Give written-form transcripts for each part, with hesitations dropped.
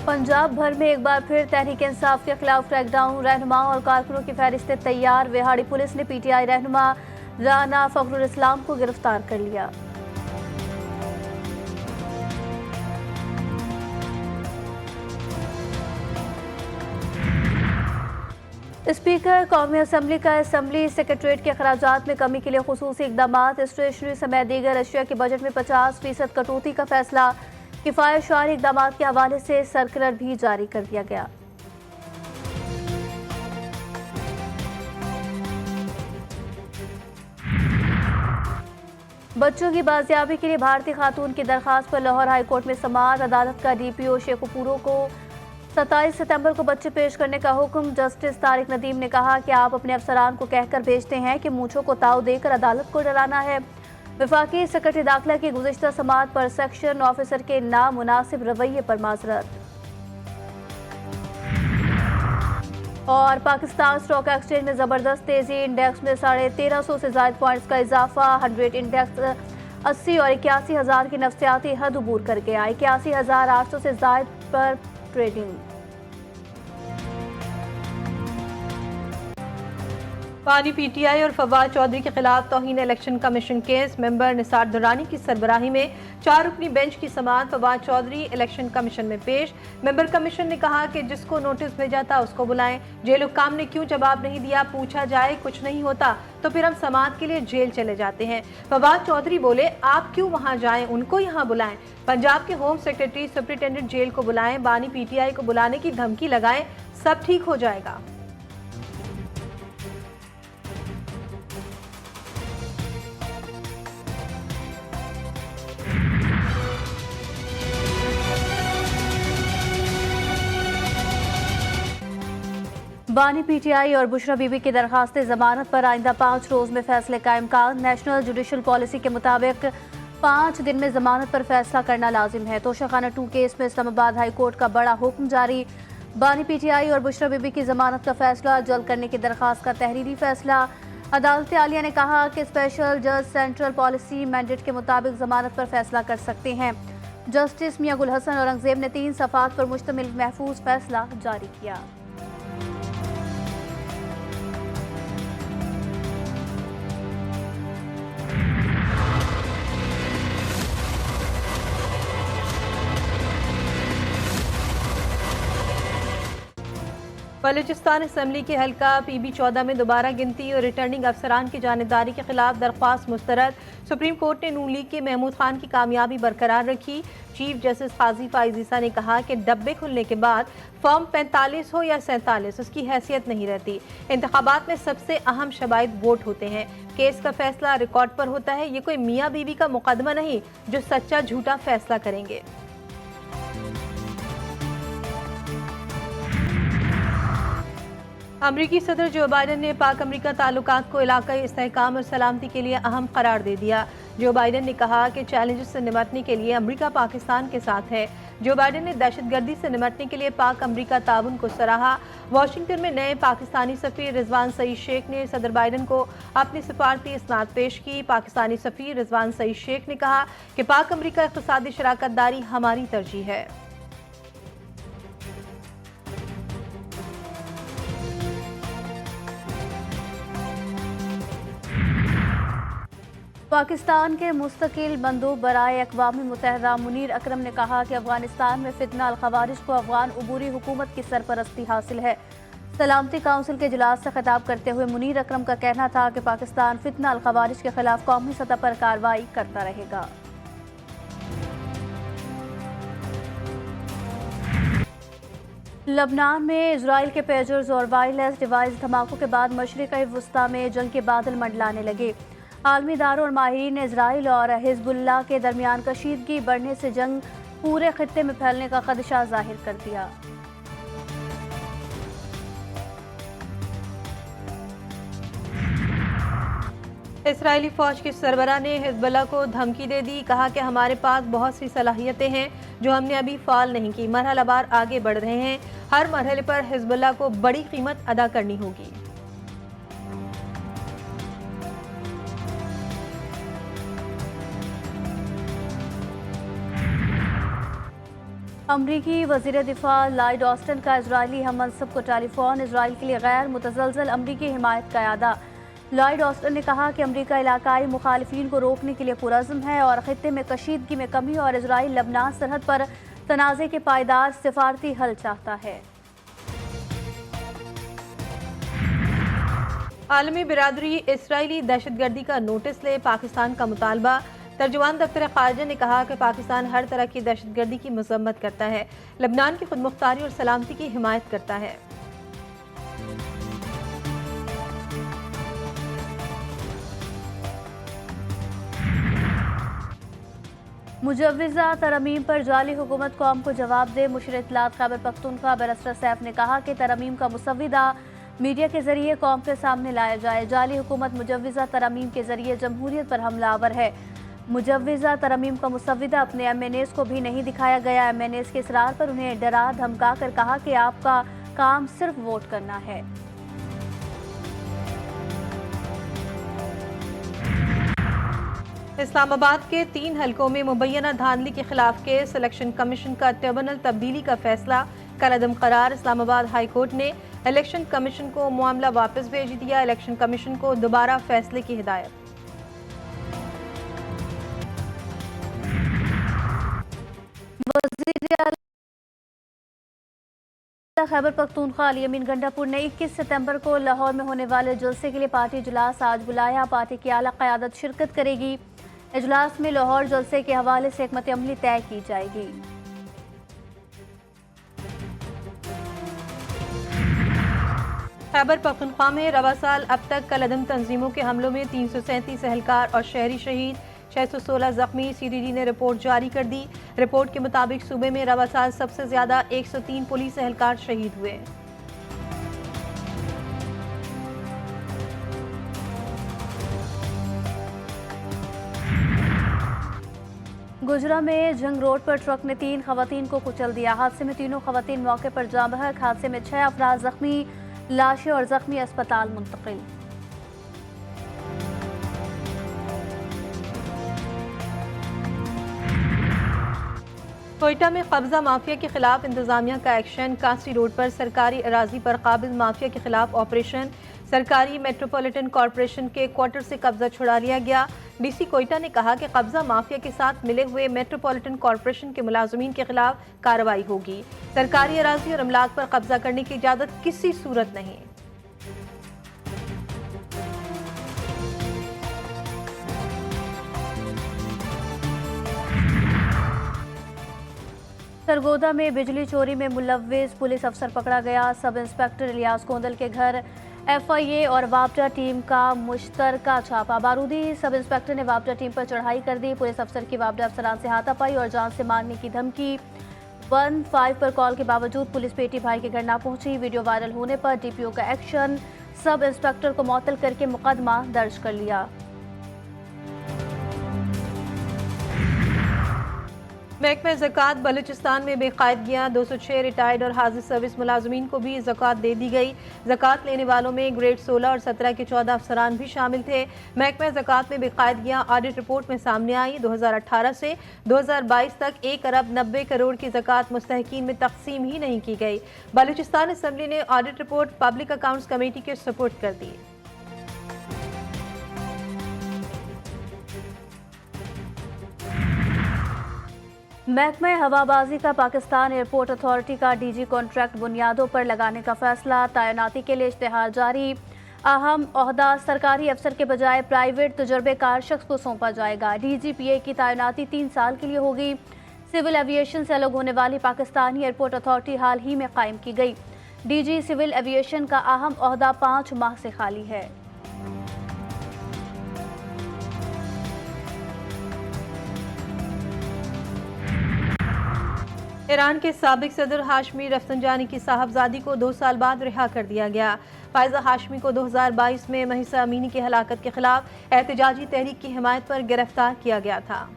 पंजाब भर में एक बार फिर तहरीक इंसाफ के खिलाफ क्रैकडाउन। रहनुमाओं और कारकुनों की फहरिस्तें तैयार। विहाड़ी पुलिस ने पीटीआई रहनुमा राना फखरुल इस्लाम को गिरफ्तार कर लिया। स्पीकर कौमी असम्बली का असम्बली सेक्रेटरीट के अखराजात में कमी के लिए खुसूसी इकदाम। स्टेशनरी समेत दीगर अशिया के बजट में 50% कटौती का फैसला। किफायतशारी इकदाम के हवाले से सर्कुलर भी जारी कर दिया गया। बच्चों की बाजियाबी के लिए भारतीय खातून की दरखास्त पर लाहौर हाई कोर्ट में समाअत। अदालत का डीपीओ शेखुपुरो को 27 सितंबर को बच्चे पेश करने का हुक्म। जस्टिस तारिक नदीम ने कहा कि आप अपने अफसरान को कहकर भेजते हैं कि मूंछों को ताव देकर अदालत को डराना है। वफाकी सेक्रेटरी दाखिला की गुज़िश्ता समाअत पर सेक्शन ऑफिसर के नामुनासिब रवैये पर माजरत। और पाकिस्तान स्टॉक एक्सचेंज में ज़बरदस्त तेज़ी। इंडेक्स में 1350 से ज़ायद पॉइंट्स का इजाफा। 100 इंडेक्स 80 और 81,000 की नफ्सियाती हद अबूर कर गया। 81,800 से ज़ायद पर ट्रेडिंग। पानी पीटीआई और फवाद चौधरी के खिलाफ तौहीन election commission case. Member Nisar Durrani की सरबराही में 4 रुकनी बेंच की समाअत फवाद चौधरी इलेक्शन कमीशन में पेश। मेंबर कमीशन ने कहा कि जिसको नोटिस भेजा था उसको बुलाएं। जेल हुक्काम ने क्यों जवाब नहीं दिया, पूछा जाए कुछ नहीं होता तो फिर हम समाअत के लिए जेल चले जाते हैं। फवाद चौधरी बोले आप क्यों वहां जाएं, उनको यहाँ बुलाएं। पंजाब के होम सेक्रेटरी सुप्रिंटेंडेंट जेल को बुलाएं। बानी पीटीआई को बुलाने की धमकी लगाएं, सब ठीक हो जाएगा। बानी पीटीआई और बुशरा बीबी की दरखास्तें जमानत पर आइंदा 5 रोज में फैसले का इम्कान। नेशनल जुडिशल पॉलिसी के मुताबिक 5 दिन में जमानत पर फैसला करना लाजिम है। तोशाखाना 2 केस में इस्लामाबाद हाई कोर्ट का बड़ा हुक्म जारी। बानी पीटीआई और बुशरा बीबी की जमानत का फैसला जल्द करने की दरखास्त का तहरीरी फैसला। अदालत आलिया ने कहा कि स्पेशल जज सेंट्रल पॉलिसी मैंडेट के मुताबिक जमानत पर फैसला कर सकते हैं। जस्टिस मियां गुल हसन औरंगजेब ने 3 सफ़ात पर मुश्तमिल महफूज फैसला जारी किया। बलूचिस्तान असम्बली के हल्का PB-14 में दोबारा गिनती और रिटर्निंग अफसरान की जानिबदारी के खिलाफ दरख्वास्त मुस्तरद। सुप्रीम कोर्ट ने नून लीग के महमूद खान की कामयाबी बरकरार रखी। चीफ जस्टिस काजी फाइज ईसा ने कहा कि डब्बे खुलने के बाद फॉर्म 45 हो या 47 उसकी हैसियत नहीं रहती। इंतखाबात में सबसे अहम शबाइद वोट होते हैं। केस का फैसला रिकॉर्ड पर होता है। ये कोई मियाँ बीवी का मुकदमा नहीं जो सच्चा झूठा फैसला करेंगे। अमरीकी सदर जो बाइडन ने पाक अमरीका ताल्लुकात को इलाकाई इस्तेहकाम और सलामती के लिए अहम करार दे दिया। जो बाइडन ने कहा कि चैलेंजेस से निपटने के लिए अमरीका पाकिस्तान के साथ है। जो बाइडन ने दहशतगर्दी से निपटने के लिए पाक अमरीका ताउन को सराहा। वाशिंगटन में नए पाकिस्तानी सफ़ीर रिजवान सईद शेख ने सदर बाइडन को अपनी सिफारती इसनाद पेश की। पाकिस्तानी सफ़ीर रिजवान सईद शेख ने कहा कि पाक अमरीका इक़्तिसादी शराकत दारी हमारी तरजीह है। पाकिस्तान के मुस्तकिल मंदूब बराए अक़वाम मुत्तहिदा मुनीर अकरम ने कहा कि अफगानिस्तान में फितना अल खवारिज को अफगान उबूरी हुकूमत की सरपरस्ती हासिल है। सलामती काउंसिल के इजलास से खिताब करते हुए मुनीर अकरम का कहना था कि पाकिस्तान फितना अल खवारिज के खिलाफ कौमी सतह पर कार्रवाई करता रहेगा। लबनान में इजराइल के पेजर्स और वायरलेस डिवाइस धमाकों के बाद मशरिक़ वुस्ता में जंग के बादल मंडलाने लगे। आलमी इदारों और माहिरीन ने इजराइल और हिजबुल्लाह के दरमियान कशीदगी बढ़ने से जंग पूरे खित्ते में फैलने का खदशा जाहिर कर दिया। इसराइली फौज के सरबराह ने हिजबुल्लाह को धमकी दे दी। कहा कि हमारे पास बहुत सी सलाहियतें हैं जो हमने अभी फाल नहीं की। मरहलावार आगे बढ़ रहे हैं। हर मरहले पर हिजबुल्लाह को बड़ी कीमत अदा करनी होगी। अमरीकी वज़ीर दिफा लॉयड ऑस्टिन का इजरायली हम मनसब को टेलीफोन। इजराइल के लिए गैर मुतज़लज़ल अमरीकी हिमायत का अदा। लॉयड ऑस्टिन ने कहा कि अमरीका इलाकाई मुखालिफिन को रोकने के लिए पुरज़्म है और ख़ित्ते में कशीदगी में कमी और इजराइल लबनान सरहद पर तनाज़े के पायदार सिफारती हल चाहता है। आलमी बिरादरी इसराइली दहशतगर्दी का नोटिस ले, पाकिस्तान का मुतालबा। तर्जुमान दफ्तर ख़ारजा ने कहा कि पाकिस्तान हर तरह की दहशतगर्दी की मज़म्मत करता है, लबनान की खुदमुख्तारी और सलामती की हिमायत करता है। मुजव्विज़ा तरमीम पर जाली हुकूमत कौम को जवाब दे। मुशीर इत्तलात खैबर पख्तूनख्वा बैरिस्टर सैफ ने कहा कि तरमीम का मुसव्विदा मीडिया के जरिए कौम के सामने लाया जाए। जाली हुकूमत मुजव्विज़ा तरमीम के जरिए जमहूरियत पर हमलावर है। मुजव्विज़ा तरमीम का मुसव्विदा अपने MNAs को भी नहीं दिखाया गया। MNAs के इसरार पर उन्हें डरा धमका कर कहा कि आपका काम सिर्फ वोट करना है। इस्लामाबाद के 3 हलकों में मुबैना धांधली के खिलाफ केस। इलेक्शन कमीशन का ट्रिब्यूनल तब्दीली का फैसला कलअदम करार। इस्लामाबाद हाई कोर्ट ने इलेक्शन कमीशन को मामला वापस भेज दिया। इलेक्शन कमीशन को दोबारा फैसले की हिदायत। खैबर पख्तूनख्वा अली अमीन गंडापुर ने 21 सितंबर को लाहौर में होने वाले जलसे के लिए पार्टी इजलास आज बुलाया। पार्टी की आला क़यादत शिरकत करेगी। इजलास में लाहौर जलसे के हवाले से हिकमत अमली तय की जाएगी। खैबर पख्तूनख्वा में रवा साल अब तक कलअदम तंजीमों के हमलों में 337 एहलकार और शहरी शहीद, 616 जख्मी। CDD ने रिपोर्ट जारी कर दी। रिपोर्ट के मुताबिक सूबे में रवा साल सबसे ज्यादा 103 पुलिस एहलकार शहीद हुए। गुजरा में जंग रोड पर ट्रक ने 3 खवातीन को कुचल दिया। हादसे में तीनों खवातीन मौके पर जाँ बहक। हादसे में 6 अफराद जख्मी, लाशें और जख्मी अस्पताल मुंतकिल। कोयटा में कब्जा माफिया के खिलाफ इंतजामिया का एक्शन। कांसी रोड पर सरकारी अराजी पर काबिज माफिया के खिलाफ ऑपरेशन। सरकारी मेट्रोपॉलिटन कॉरपोरेशन के क्वार्टर से कब्जा छुड़ा लिया गया। DC कोयटा ने कहा कि कब्जा माफिया के साथ मिले हुए मेट्रोपॉलिटन कॉरपोरेशन के मुलाजमीन के खिलाफ कार्रवाई होगी। सरकारी अराजी और अमलाक पर कब्जा करने की इजाजत किसी सूरत नहीं। सरगोदा में बिजली चोरी में मुलव्विस पुलिस अफसर पकड़ा गया। सब इंस्पेक्टर इलियास कोंदल के घर FIA और वापडा टीम का मुश्तरका छापा। बारूदी सब इंस्पेक्टर ने वापडा टीम पर चढ़ाई कर दी। पुलिस अफसर की वापडा अफसरान से हाथापाई और जान से मारने की धमकी। 15 पर कॉल के बावजूद पुलिस पेटी भाई के घर ना पहुंची। वीडियो वायरल होने पर DPO का एक्शन। सब इंस्पेक्टर को मुअत्तल करके मुकदमा दर्ज कर लिया। महकमा ज़कात बलूचिस्तान में बेकायदगियाँ। 206 रिटायर्ड और हाजिर सर्विस मुलाजमीन को भी ज़कात दे दी गई। ज़कात लेने वालों में ग्रेड 16 और 17 के 14 अफसरान भी शामिल थे। महकमा ज़कात में बेकायदगियाँ ऑडिट रिपोर्ट में सामने आई। 2018 से 2022 तक 1 अरब 90 करोड़ की ज़कात मुस्तहकीन में तकसीम ही नहीं की गई। बलूचिस्तान असम्बली ने audit report public accounts committee के सपोर्ट कर दी। महकमा हवाबाजी का पाकिस्तान एयरपोर्ट अथॉरिटी का DG कॉन्ट्रैक्ट बुनियादों पर लगाने का फैसला। तैनाती के लिए इश्तेहार जारी। अहम ओहदा सरकारी अफसर के बजाय प्राइवेट तजुर्बेकार शख्स को सौंपा जाएगा। DGPA की तैनाती 3 साल के लिए होगी। सिविल एविएशन से अलग होने वाली पाकिस्तानी एयरपोर्ट अथॉरिटी हाल ही में कायम की गई। DG सिविल एविएशन का अहम ओहदा 5 माह से खाली है। ईरान के साबिक सदर हाशमी रफसंजानी की साहबजादी को 2 साल बाद रिहा कर दिया गया। फायजा हाशमी को 2022 में महिसा अमीनी की हलाकत के खिलाफ एहतजाजी तहरीक की हिमायत पर गिरफ्तार किया गया था।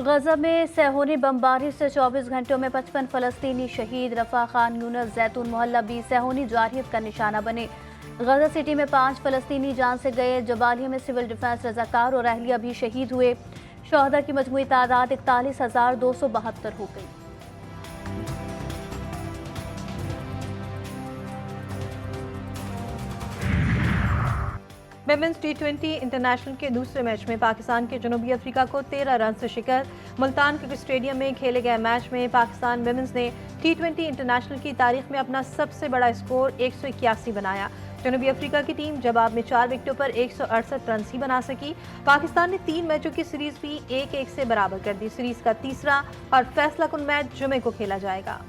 गजा में सेहोनी बमबारी से 24 घंटों में 55 फलस्तीनी शहीद। रफा खान यूनुस जैतून मोहल्ला भी सेहोनी जारहियत का निशाना बने। गजा सिटी में 5 फलस्तीनी जान से गए। जबालिया में सिविल डिफेंस रजाकार और अहलिया भी शहीद हुए। शहदा की मजमूई तादाद 41,272 हो गई। विमेंस T20 इंटरनेशनल के दूसरे मैच में पाकिस्तान के जनूबी अफ्रीका को 13 रन से शिकस्त। मुल्तान क्रिकेट स्टेडियम में खेले गए मैच में पाकिस्तान विमेंस ने T20 इंटरनेशनल की तारीख में अपना सबसे बड़ा स्कोर 181 बनाया। जनूबी अफ्रीका की टीम जवाब में 4 विकेटों पर 168 रन ही बना सकी। पाकिस्तान ने 3 मैचों की सीरीज भी 1-1 से बराबर कर दी। सीरीज का तीसरा और फैसला कुन मैच जुमे को खेला जाएगा।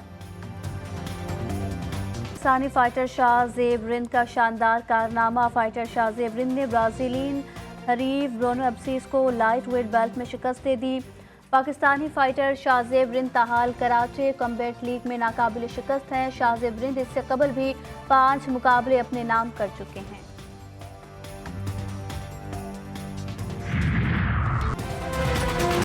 पाकिस्तानी फाइटर शाहजेब रिंद का शानदार कारनामा। फाइटर शाहजेब रिंद ने ब्राजीलियन हरीफ ब्रोनो अब्सीस को लाइट वेट बेल्ट में शिकस्त दे दी। पाकिस्तानी फाइटर शाहजेब रिंद ताहाल कराची कॉम्बैट लीग में नाकाबिल शिकस्त हैं। शाहजेब रिंद इससे कबल भी 5 मुकाबले अपने नाम कर चुके हैं।